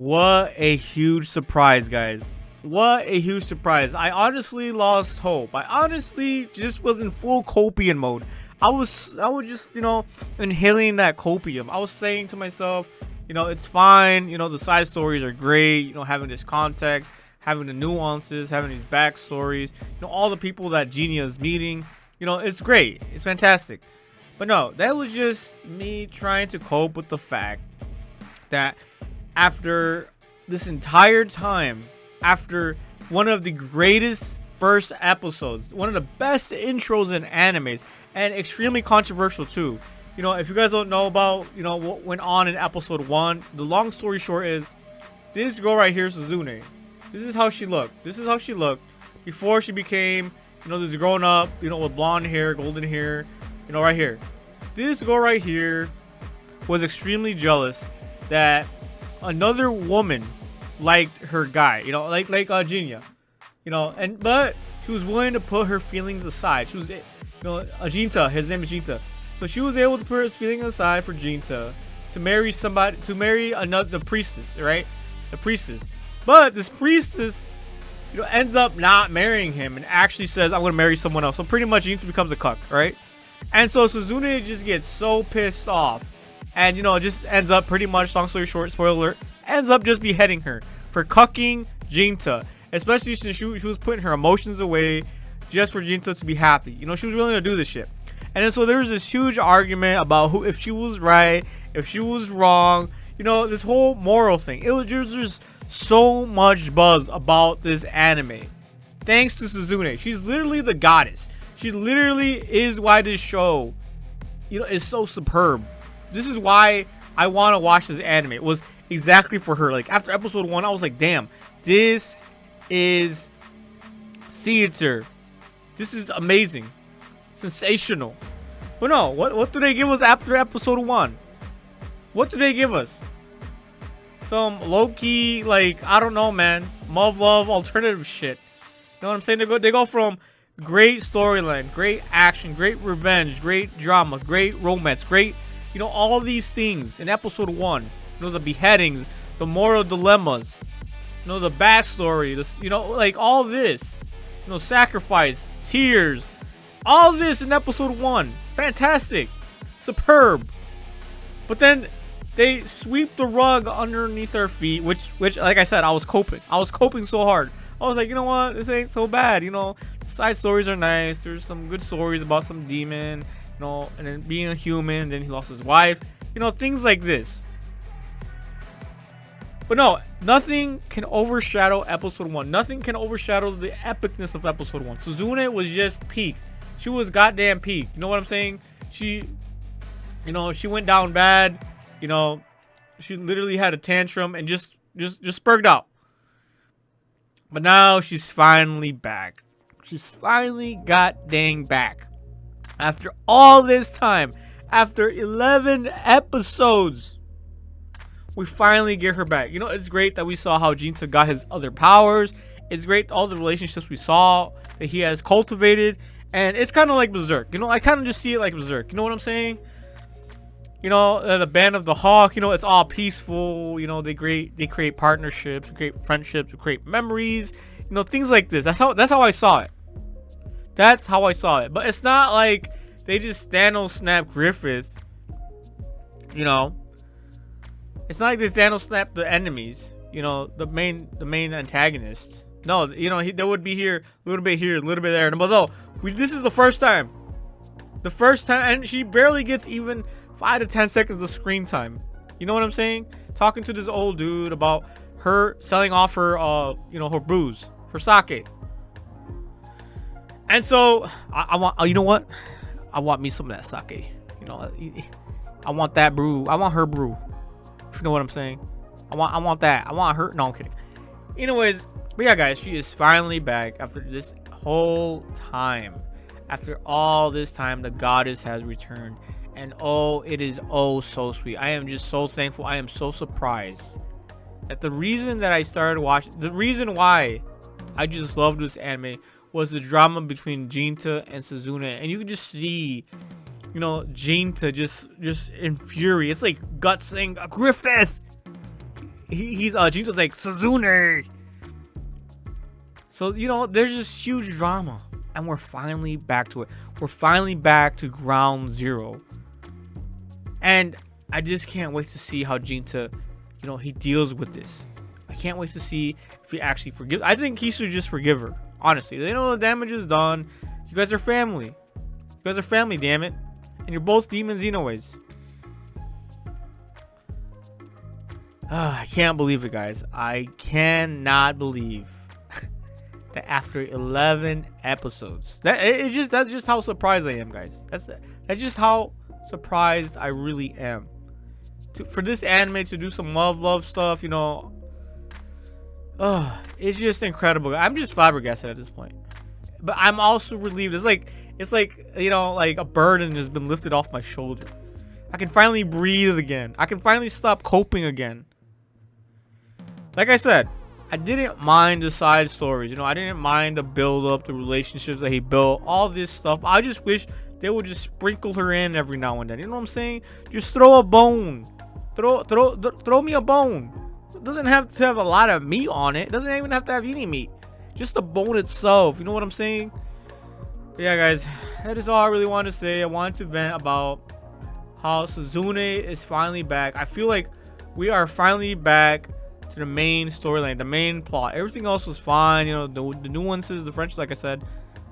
What a huge surprise, guys. What a huge surprise. I honestly lost hope. I honestly just was in full copium mode. I was just, inhaling that copium. I was saying to myself, it's fine. The side stories are great. Having this context, having the nuances, having these backstories, all the people that Genia is meeting, it's great. It's fantastic. But no, that was just me trying to cope with the fact that after this entire time, after one of the greatest first episodes, one of the best intros in animes, and extremely controversial too. If you guys don't know about, what went on in episode 1, the long story short is, this girl right here, Suzune, this is how she looked. This is how she looked before she became, this grown up, with blonde hair, golden hair, right here. This girl right here was extremely jealous that another woman liked her guy, like Genia, but she was willing to put her feelings aside. She was, Jinta, his name is Jinta, so she was able to put her feelings aside for Jinta to marry somebody, to marry the priestess, right? The priestess, but this priestess, ends up not marrying him and actually says, "I'm gonna marry someone else." So pretty much, Jinta becomes a cuck, right? And so Suzune just gets so pissed off, and it just ends up pretty much, long story short, spoiler alert, ends up just beheading her for cucking Jinta, especially since she was putting her emotions away just for Jinta to be happy. She was willing to do this shit. And then so there was this huge argument about if she was right, if she was wrong, this whole moral thing. There's just so much buzz about this anime, thanks to Suzune. She's literally the goddess. She literally is why this show, is so superb. This is why I want to watch this anime. It was exactly for her. Like, after episode 1, I was like, damn, this is theater. This is amazing. Sensational. But no, what do they give us after episode 1? What do they give us? Some low-key, I don't know, man, love alternative shit. You know what I'm saying? They go from great storyline, great action, great revenge, great drama, great romance, great, all of these things in episode 1. The beheadings, the moral dilemmas, the backstory, all this, sacrifice, tears, all this in episode 1. Fantastic, superb. But then they sweep the rug underneath our feet, which, like I said, I was coping so hard. I was like, you know what, this ain't so bad. Side stories are nice. There's some good stories about some demon, and then being a human. Then he lost his wife. Things like this. But no, nothing can overshadow episode 1. Nothing can overshadow the epicness of episode 1. Suzune was just peak. She was goddamn peak. You know what I'm saying? She went down bad. She literally had a tantrum and just spurred out. But now she's finally back. She's finally got dang back. After all this time, after 11 episodes, we finally get her back. It's great that we saw how Jinta got his other powers. It's great all the relationships we saw that he has cultivated. And it's kind of like Berserk. I kind of just see it like Berserk. You know what I'm saying? The band of the Hawk, it's all peaceful. They create partnerships, create friendships, create memories, things like this. That's how I saw it. That's how I saw it. But it's not like they just Thanos snap Griffith. It's not like they Thanos snap the enemies. The main antagonists. No, they would be here, a little bit here, a little bit there. But though, this is the first time. The first time, and she barely gets even 5 to 10 seconds of screen time. You know what I'm saying? Talking to this old dude about her selling off her, her brews, her sake. And so I want, you know what? I want me some of that sake. I want that brew. I want her brew. If you know what I'm saying? I want that. I want her. No, I'm kidding. Anyways, but yeah, guys, she is finally back after this whole time. After all this time, the goddess has returned. And oh, it is oh so sweet. I am just so thankful. I am so surprised that the reason that I started watching, the reason why I just loved this anime was the drama between Jinta and Suzune. And you can just see, Jinta just in fury. It's like Gut saying, Griffith, he's Jinto's like Suzune. So, you know, there's just huge drama. And we're finally back to it. We're finally back to ground zero. And I just can't wait to see how Jinta, you know, he deals with this. I can't wait to see if he actually forgives. I think he should just forgive her. Honestly, they know the damage is done. You guys are family. You guys are family, damn it. And you're both demons anyways. I can't believe it, guys. I cannot believe that after 11 episodes, that's just how surprised I am, guys. That's just how surprised I really am. For this anime to do some love stuff, you know. It's just incredible. I'm just flabbergasted at this point. But I'm also relieved. It's like you know, like a burden has been lifted off my shoulder. I can finally breathe again. I can finally stop coping again. Like I said, I didn't mind the side stories. You know, I didn't mind the build up, the relationships that he built, all this stuff. I just wish they would just sprinkle her in every now and then. You know what I'm saying? Just throw a bone. Throw me a bone. It doesn't have to have a lot of meat on it. It doesn't even have to have any meat. Just the bone itself. You know what I'm saying? But yeah, guys, that is all I really wanted to say. I wanted to vent about how Suzune is finally back. I feel like we are finally back to the main storyline, the main plot. Everything else was fine, you know, the nuances, the French, like I said.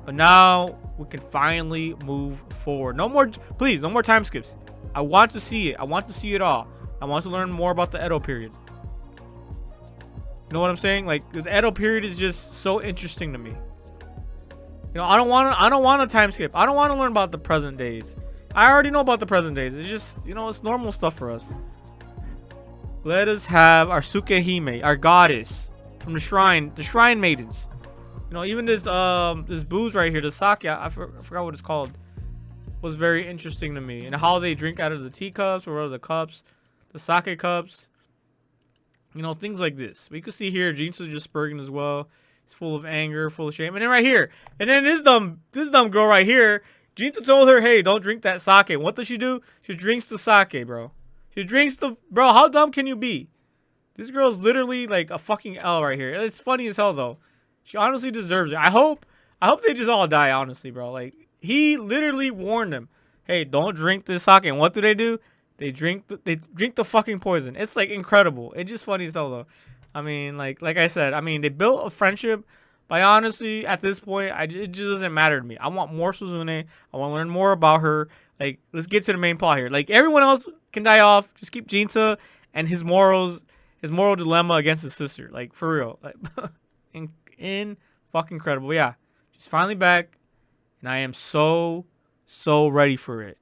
But now we can finally move forward. No more, please, no more time skips. I want to see it. I want to see it all. I want to learn more about the Edo period. You know what I'm saying? Like, the Edo period is just so interesting to me. You know, I don't want a time skip. I don't want to learn about the present days. I already know about the present days. It's just, you know, it's normal stuff for us. Let us have our Sukehime, our goddess from the shrine maidens. You know, even this booze right here, the sake, I forgot what it's called, was very interesting to me. And how they drink out of the teacups or out of the cups, the sake cups. You know, things like this. We could see here, Jinso's just spurging as well. He's full of anger, full of shame. And then right here, and then this dumb girl right here, Jinso told her, hey, don't drink that sake. And what does she do? She drinks the sake, bro. She drinks the... Bro, how dumb can you be? This girl's literally like a fucking L right here. It's funny as hell, though. She honestly deserves it. I hope they just all die, honestly, bro. Like, he literally warned them. Hey, don't drink this sake. And what do? They drink the fucking poison. It's, like, incredible. It's just funny as hell, though. I mean, like I said, I mean, they built a friendship. But honestly, at this point, it just doesn't matter to me. I want more Suzune. I want to learn more about her. Like, let's get to the main plot here. Like, everyone else can die off. Just keep Jinta and his moral dilemma against his sister. Like, for real. Like, in fucking incredible. Yeah, she's finally back, and I am so ready for it.